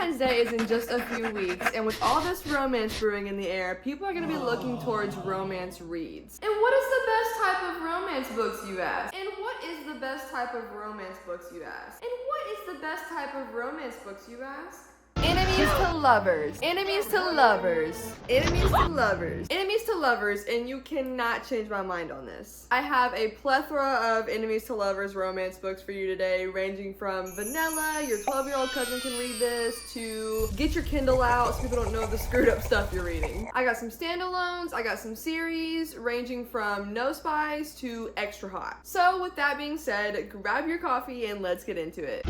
Valentine's Day is in just a few weeks, and with all this romance brewing in the air, people are going to be looking towards romance reads. And what is the best type of romance books, you ask? And what is the best type of romance books, you ask? And what is the best type of romance books, you ask? Enemies to lovers, enemies to lovers, enemies to lovers, enemies to lovers, and you cannot change my mind on this. I have a plethora of enemies to lovers romance books for you today, ranging from vanilla, your 12-year-old cousin can read this, to get your Kindle out so people don't know the screwed up stuff you're reading. I got some standalones, I got some series, ranging from no spice to extra hot. So with that being said, grab your coffee and let's get into it.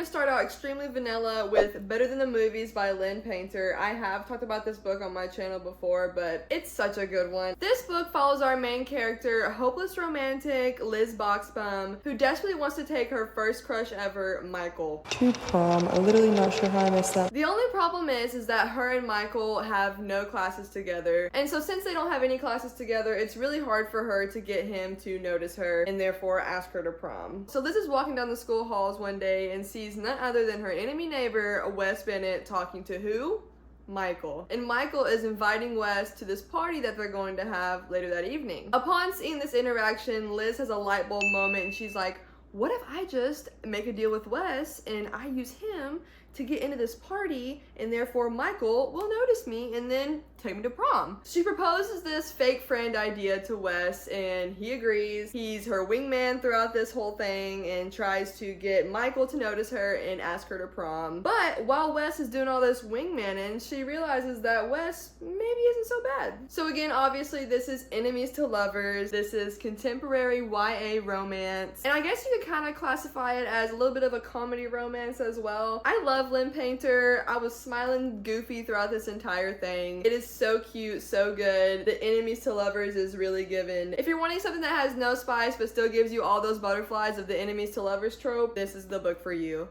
Start out extremely vanilla with Better Than the Movies by Lynn Painter. I have talked about this book on my channel before, but it's such a good one. This book follows our main character, hopeless romantic Liz Boxbum, who desperately wants to take her first crush ever, Michael, to prom. I'm literally not sure how I missed that. The only problem is that her and Michael have no classes together, and so since they don't have any classes together, it's really hard for her to get him to notice her and therefore ask her to prom. So Liz is walking down the school halls one day and sees none other than her enemy neighbor, Wes Bennett, talking to who? Michael. And Michael is inviting Wes to this party that they're going to have later that evening. Upon seeing this interaction, Liz has a light bulb moment and she's like, what if I just make a deal with Wes and I use him to get into this party and therefore Michael will notice me and then take me to prom. She proposes this fake friend idea to Wes and he agrees. He's her wingman throughout this whole thing and tries to get Michael to notice her and ask her to prom. But while Wes is doing all this wingmanning, she realizes that Wes maybe isn't so bad. So again, obviously this is enemies to lovers. This is contemporary YA romance. And I guess you could kind of classify it as a little bit of a comedy romance as well. I love Lynn Painter. I was smiling goofy throughout this entire thing. It is so cute, so good. The enemies to lovers is really given. If you're wanting something that has no spice but still gives you all those butterflies of the enemies to lovers trope, this is the book for you.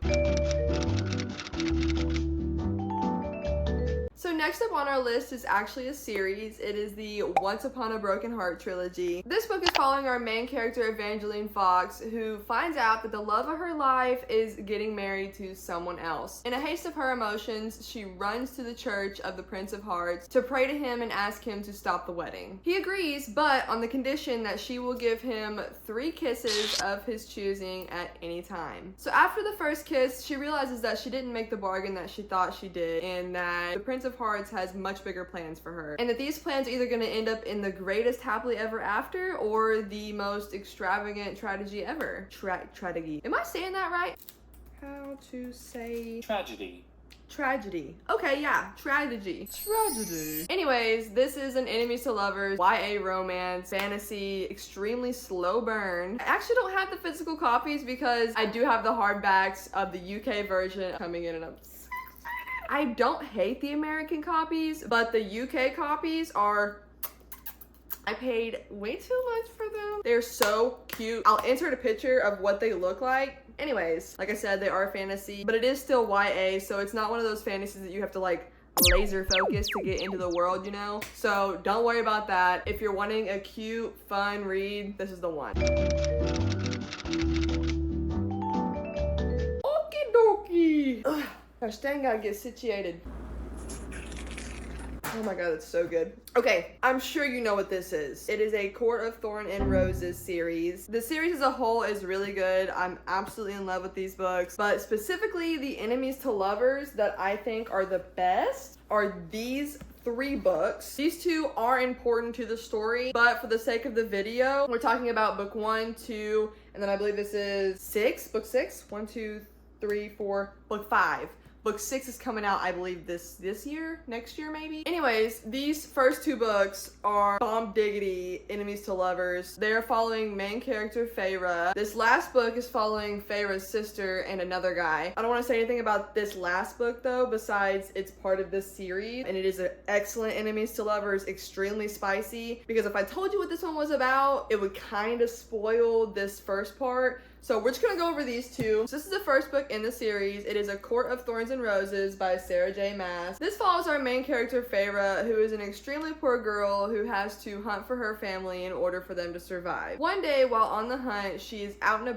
So next up on our list is actually a series. It is the Once Upon a Broken Heart trilogy. This book is following our main character, Evangeline Fox, who finds out that the love of her life is getting married to someone else. In a haste of her emotions, she runs to the church of the Prince of Hearts to pray to him and ask him to stop the wedding. He agrees, but on the condition that she will give him 3 kisses of his choosing at any time. So after the first kiss, she realizes that she didn't make the bargain that she thought she did, and that the Prince of Hearts has much bigger plans for her, and that these plans are either going to end up in the greatest happily ever after or the most extravagant tragedy ever. Tragedy. Am I saying that right? How to say tragedy? Tragedy. Okay, yeah, tragedy. Tragedy. Anyways, this is an enemies to lovers, YA romance, fantasy, extremely slow burn. I actually don't have the physical copies because I do have the hardbacks of the UK version coming in, and I don't hate the American copies, but the UK copies are, I paid way too much for them. They're so cute. I'll insert a picture of what they look like. Anyways, like I said, they are fantasy, but it is still YA, so it's not one of those fantasies that you have to like laser focus to get into the world, you know? So don't worry about that. If you're wanting a cute, fun read, this is the one. Okie dokie. Ugh. Gosh dang, gotta get situated. Oh my god, that's so good. Okay, I'm sure you know what this is. It is a Court of Thorn and Roses series. The series as a whole is really good. I'm absolutely in love with these books, but specifically the enemies to lovers that I think are the best are these 3 books. These 2 are important to the story, but for the sake of the video, we're talking about book 1, 2, and then I believe this is 6, book 6, 1, 2, 3, 4, book 5. Book 6 is coming out, I believe, this year, next year maybe. Anyways, these first 2 books are bomb diggity enemies to lovers. They're following main character Feyre. This last book is following Feyre's sister and another guy. I don't want to say anything about this last book though, besides it's part of this series, and it is an excellent enemies to lovers, extremely spicy, because if I told you what this one was about, it would kind of spoil this first part. So we're just gonna go over these two. So this is the first book in the series. It is A Court of Thorns and Roses by Sarah J. Maas. This follows our main character, Feyre, who is an extremely poor girl who has to hunt for her family in order for them to survive. One day, while on the hunt, she is out and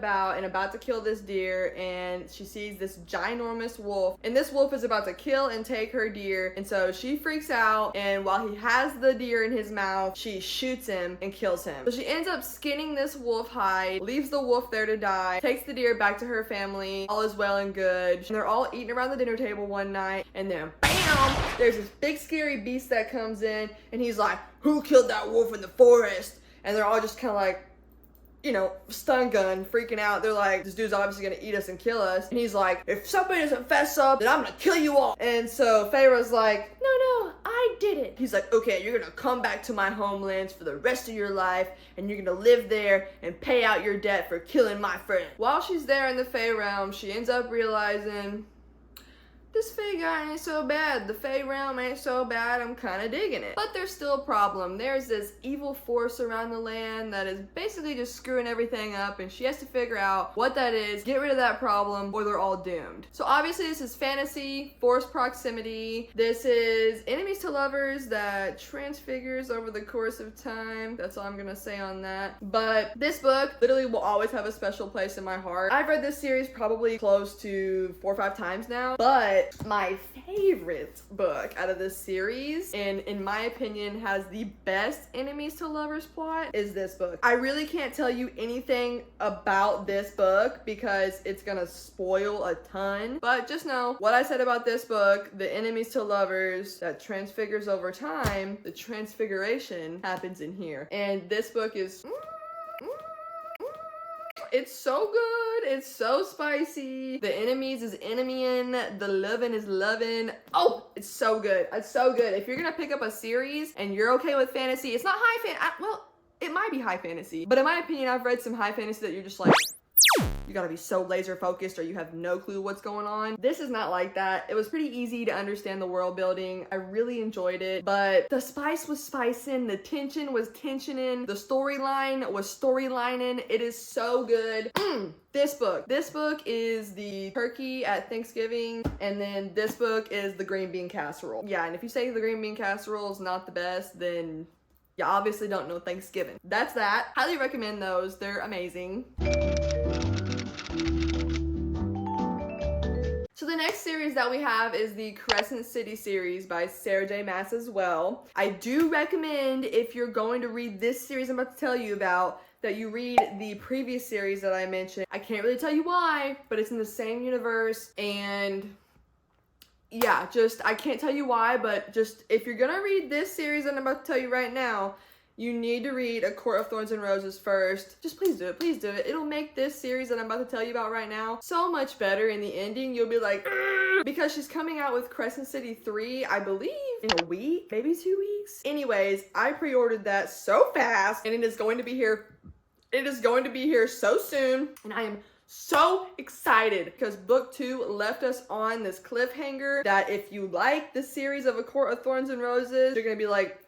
about to kill this deer, and she sees this ginormous wolf, and this wolf is about to kill and take her deer, and so she freaks out, and while he has the deer in his mouth, she shoots him and kills him. So she ends up skinning this wolf hide, leaves the wolf there to die, takes the deer back to her family. All is well and good. And they're all eating around the dinner table one night, and then BAM! There's this big scary beast that comes in, and he's like, "Who killed that wolf in the forest?" And they're all just kind of like, you know, stun gun, freaking out. They're like, this dude's obviously gonna eat us and kill us. And he's like, if somebody doesn't fess up, then I'm gonna kill you all. And so Feyre's like, no, I did it. He's like, okay, you're gonna come back to my homelands for the rest of your life, and you're gonna live there and pay out your debt for killing my friend. While she's there in the Fey realm, she ends up realizing, this Fey guy ain't so bad. The Fey realm ain't so bad. I'm kind of digging it. But there's still a problem. There's this evil force around the land that is basically just screwing everything up, and she has to figure out what that is, get rid of that problem, or they're all doomed. So obviously this is fantasy, forced proximity. This is enemies to lovers that transfigures over the course of time. That's all I'm gonna say on that. But this book literally will always have a special place in my heart. I've read this series probably close to 4 or 5 times now, but my favorite book out of this series, and in my opinion has the best enemies to lovers plot, is this book. I really can't tell you anything about this book because it's gonna spoil a ton, but just know what I said about this book, the enemies to lovers that transfigures over time, the transfiguration happens in here. And this book is it's so good. It's so spicy. The enemies is enemying. The lovin' is lovin'. Oh, it's so good. It's so good. If you're gonna pick up a series and you're okay with fantasy, it's not well, it might be high fantasy, but in my opinion, I've read some high fantasy that you're just like, you gotta be so laser focused or you have no clue what's going on. This is not like that. It was pretty easy to understand the world building. I really enjoyed it, but the spice was spicing, the tension was tensioning, the storyline was storylining. It is so good. This book is the turkey at Thanksgiving, and then this book is the green bean casserole. Yeah, and if you say the green bean casserole is not the best, then you obviously don't know Thanksgiving. That's that. Highly recommend those. They're amazing. So the next series that we have is the Crescent City series by Sarah J. Maas as well. I do recommend, if you're going to read this series I'm about to tell you about, that you read the previous series that I mentioned. I can't really tell you why, but it's in the same universe, and yeah, I can't tell you why, but just if you're gonna read this series that I'm about to tell you right now, you need to read A Court of Thorns and Roses first. Just please do it. Please do it. It'll make this series that I'm about to tell you about right now so much better in the ending. You'll be like, because she's coming out with Crescent City 3, I believe, in a week, maybe 2 weeks. Anyways, I pre-ordered that so fast, and it is going to be here. It is going to be here so soon, and I am so excited because book 2 left us on this cliffhanger that if you like the series of A Court of Thorns and Roses, you're gonna be like,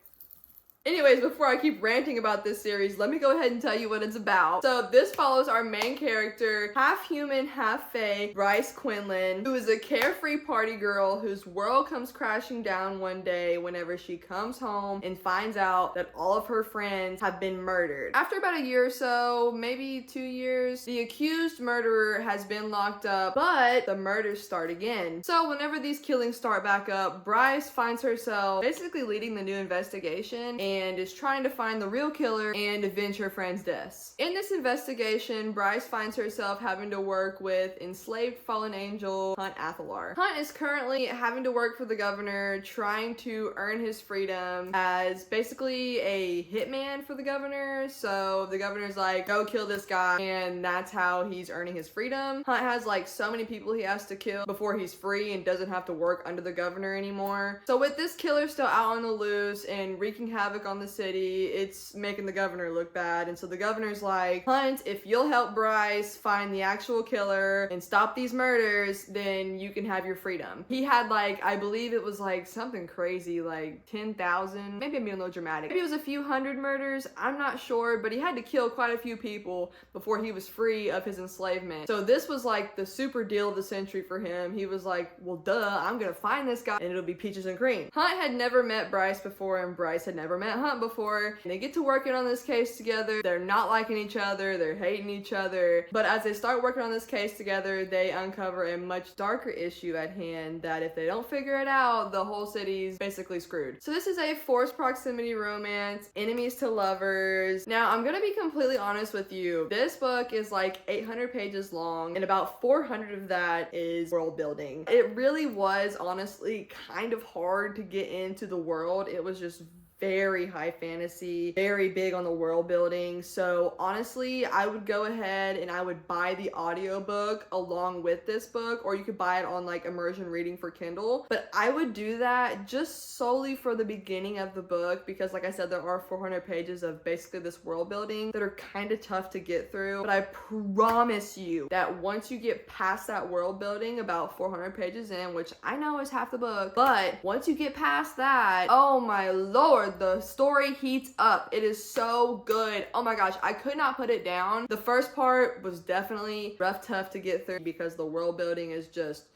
anyways, before I keep ranting about this series, let me go ahead and tell you what it's about. So this follows our main character, half human, half fae, Bryce Quinlan, who is a carefree party girl whose world comes crashing down one day whenever she comes home and finds out that all of her friends have been murdered. After about a year or so, maybe 2 years, the accused murderer has been locked up, but the murders start again. So whenever these killings start back up, Bryce finds herself basically leading the new investigation and is trying to find the real killer and avenge her friends' deaths. In this investigation, Bryce finds herself having to work with enslaved fallen angel Hunt Athalar. Hunt is currently having to work for the governor, trying to earn his freedom as basically a hitman for the governor. So the governor's like, go kill this guy, and that's how he's earning his freedom. Hunt has like so many people he has to kill before he's free and doesn't have to work under the governor anymore. So with this killer still out on the loose and wreaking havoc on the city. It's making the governor look bad. And so the governor's like, Hunt, if you'll help Bryce find the actual killer and stop these murders, then you can have your freedom. He had like, I believe it was like something crazy, like 10,000, maybe I'm being a little dramatic. Maybe it was a few hundred murders, I'm not sure, but he had to kill quite a few people before he was free of his enslavement. So this was like the super deal of the century for him. He was like, well, duh, I'm gonna find this guy and it'll be peaches and cream. Hunt had never met Bryce before and Bryce had never met Hunt before. And they get to working on this case together. They're not liking each other, they're hating each other. But as they start working on this case together, they uncover a much darker issue at hand that if they don't figure it out, the whole city's basically screwed. So this is a forced proximity romance, enemies to lovers. Now, I'm gonna be completely honest with you. This book is like 800 pages long and about 400 of that is world building. It really was honestly kind of hard to get into the world. It was just very high fantasy, very big on the world building. So honestly, I would go ahead and I would buy the audiobook along with this book, or you could buy it on like immersion reading for Kindle. But I would do that just solely for the beginning of the book because like I said, there are 400 pages of basically this world building that are kind of tough to get through. But I promise you that once you get past that world building, about 400 pages in, which I know is half the book, but once you get past that, oh my lord, the story heats up. It is so good. Oh my gosh, I could not put it down. The first part was definitely rough, tough to get through because the world building is just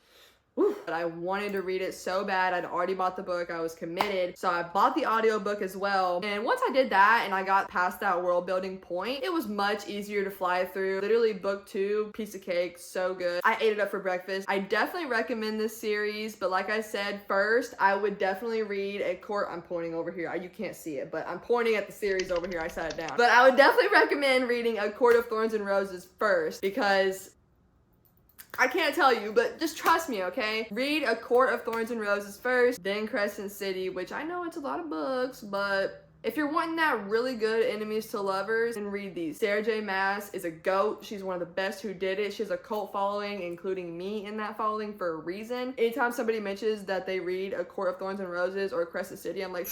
but I wanted to read it so bad. I'd already bought the book. I was committed. So I bought the audiobook as well. And once I did that and I got past that world building point, it was much easier to fly through. Literally book 2, piece of cake, so good. I ate it up for breakfast. I definitely recommend this series, but like I said, first, I would definitely read A Court. I'm pointing over here. You can't see it, but I'm pointing at the series over here. I sat it down. But I would definitely recommend reading A Court of Thorns and Roses first because I can't tell you, but just trust me, okay? Read A Court of Thorns and Roses first, then Crescent City, which I know it's a lot of books, but if you're wanting that really good enemies to lovers, then read these. Sarah J. Maas is a GOAT. She's one of the best who did it. She has a cult following, including me in that following for a reason. Anytime somebody mentions that they read A Court of Thorns and Roses or Crescent City, I'm like,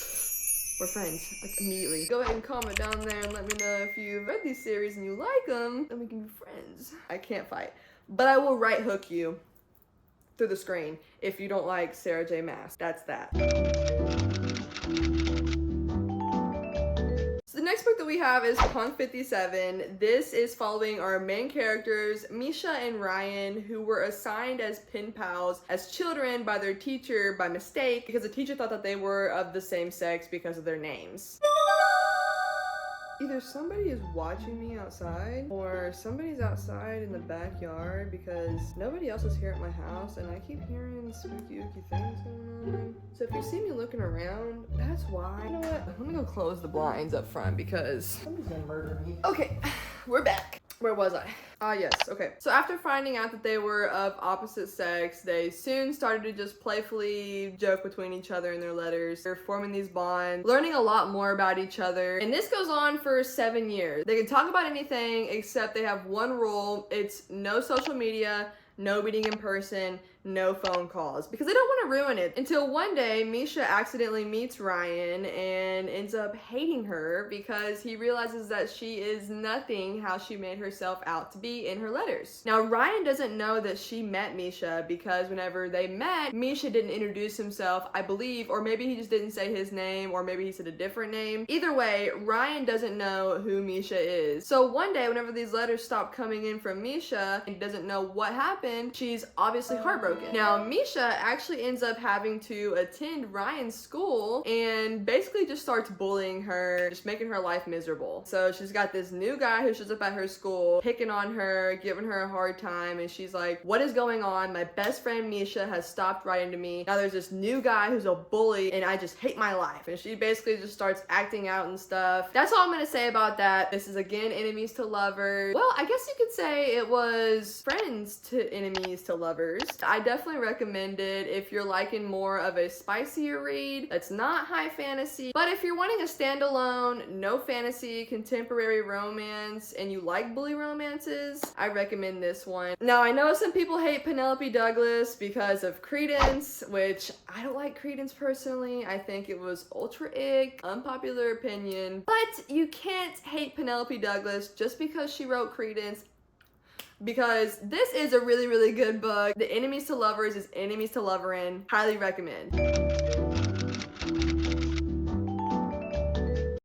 we're friends, like immediately. Go ahead and comment down there and let me know if you've read these series and you like them, then we can be friends. I can't fight. But I will right hook you through the screen if you don't like Sarah J. Maas. That's that. So the next book that we have is Punk 57. This is following our main characters, Misha and Ryan, who were assigned as pen pals as children by their teacher by mistake because the teacher thought that they were of the same sex because of their names. Either somebody is watching me outside or somebody's outside in the backyard because nobody else is here at my house and I keep hearing spooky ooky things going on. So if you see me looking around, that's why. You know what? Let me go close the blinds up front because somebody's gonna murder me. Okay, we're back. Where was I? Yes, okay. So after finding out that they were of opposite sex, they soon started to just playfully joke between each other in their letters. They're forming these bonds, learning a lot more about each other. And this goes on for 7 years. They can talk about anything except they have one rule. It's no social media, no meeting in person, no phone calls, because they don't want to ruin it. Until one day, Misha accidentally meets Ryan and ends up hating her because he realizes that she is nothing how she made herself out to be in her letters. Now, Ryan doesn't know that she met Misha because whenever they met, Misha didn't introduce himself, I believe, or maybe he just didn't say his name, or maybe he said a different name. Either way, Ryan doesn't know who Misha is. So one day, whenever these letters stop coming in from Misha and doesn't know what happened, she's obviously heartbroken. Now, Misha actually ends up having to attend Ryan's school and basically just starts bullying her, just making her life miserable. So she's got this new guy who shows up at her school, picking on her, giving her a hard time, and she's like, what is going on? My best friend Misha has stopped writing to me. Now there's this new guy who's a bully and I just hate my life. And she basically just starts acting out and stuff. That's all I'm gonna say about that. This is again enemies to lovers. Well, I guess you could say it was friends to enemies to lovers. I definitely recommend it if you're liking more of a spicier read that's not high fantasy. But if you're wanting a standalone, no fantasy, contemporary romance, and you like bully romances, I recommend this one. Now, I know some people hate Penelope Douglas because of Credence, which I don't like Credence personally. I think it was ultra ick, unpopular opinion. But you can't hate Penelope Douglas just because she wrote Credence, because this is a really, really good book. The Enemies to Lovers is enemies to lover in. Highly recommend.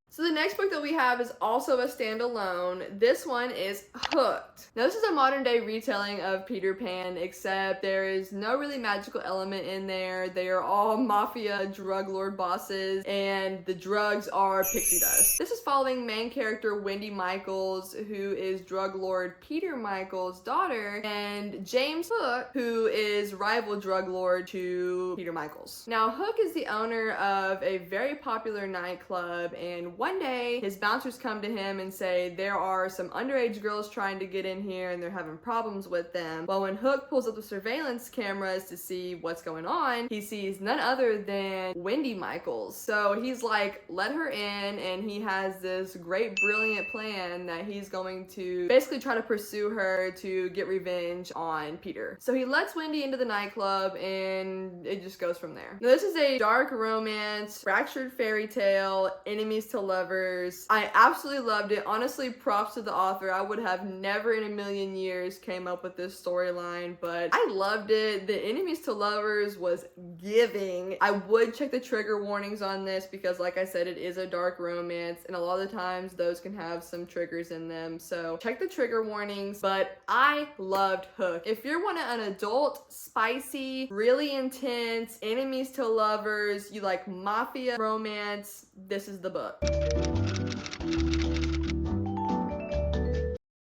So the next book that we have is also a standalone. This one is Hooked. Now this is a modern day retelling of Peter Pan, except there is no really magical element in there. They are all mafia drug lord bosses, and the drugs are pixie dust. This is following main character Wendy Michaels, who is drug lord Peter Michaels' daughter, and James Hook, who is rival drug lord to Peter Michaels. Now Hook is the owner of a very popular nightclub, and one day his bouncers come to him and say there are some underage girls trying to get in here and they're having problems with them. Well, when Hook pulls up the surveillance cameras to see what's going on, he sees none other than Wendy Michaels. So he's like, let her in, and he has this great brilliant plan that he's going to basically try to pursue her to get revenge on Peter. So he lets Wendy into the nightclub and it just goes from there. Now this is a dark romance, fractured fairy tale, enemies to lovers. I absolutely loved it. Honestly, props to the author. I would have never in a million years came up with this storyline, but I loved it. The enemies to lovers was giving. I would check the trigger warnings on this because, like I said, it is a dark romance, and a lot of the times those can have some triggers in them. So check the trigger warnings, but I loved Hook. If you're wanting an adult, spicy, really intense, enemies to lovers, you like mafia romance, this is the book.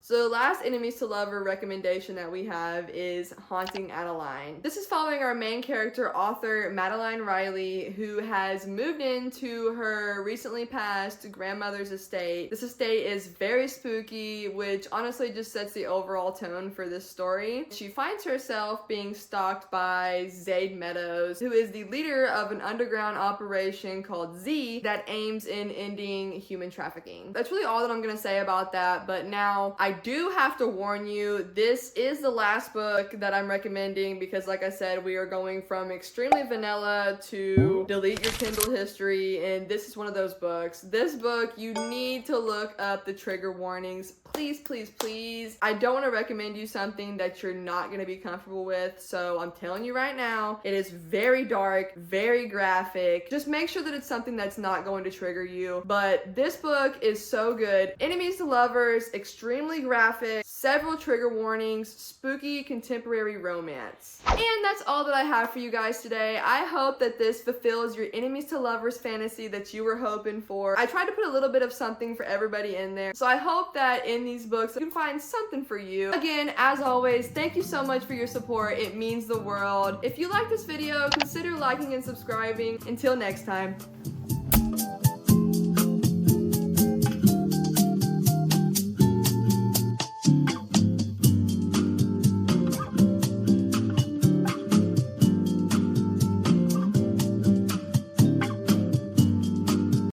So the last enemies to lover recommendation that we have is Haunting Adeline. This is following our main character, author Madeline Riley, who has moved into her recently passed grandmother's estate. This estate is very spooky, which honestly just sets the overall tone for this story. She finds herself being stalked by Zaid Meadows, who is the leader of an underground operation called Z that aims in ending human trafficking. That's really all that I'm gonna say about that, but now I do have to warn you, this is the last book that I'm recommending because, like I said, we are going from extremely vanilla to delete your Kindle history, and this is one of those books. This book, you need to look up the trigger warnings. Please, please, please. I don't want to recommend you something that you're not going to be comfortable with, so I'm telling you right now, it is very dark, very graphic. Just make sure that it's something that's not going to trigger you, but this book is so good. Enemies to lovers, extremely graphic, several trigger warnings, spooky contemporary romance. And that's all that I have for you guys today. I hope that this fulfills your enemies to lovers fantasy that you were hoping for. I tried to put a little bit of something for everybody in there, so I hope that in these books you can find something for you. Again, as always, thank you so much for your support. It means the world. If you like this video, consider liking and subscribing. Until next time.